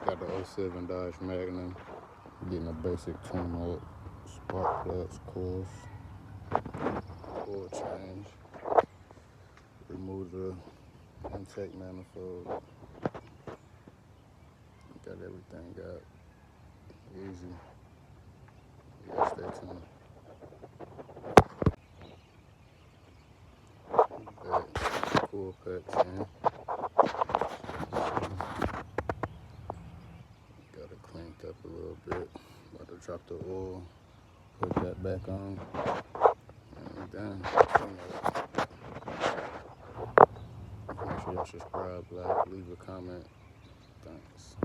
Got the '07 Dodge Magnum. Getting a basic tune-up, spark plugs, course, oil change. Remove the intake manifold. Got everything out. Easy. Yeah, stay tuned. Back, cool packs in. Got it cleaned up a little bit. About to drop the oil. Put that back on. And done. Make sure y'all subscribe, like, leave a comment. Thanks.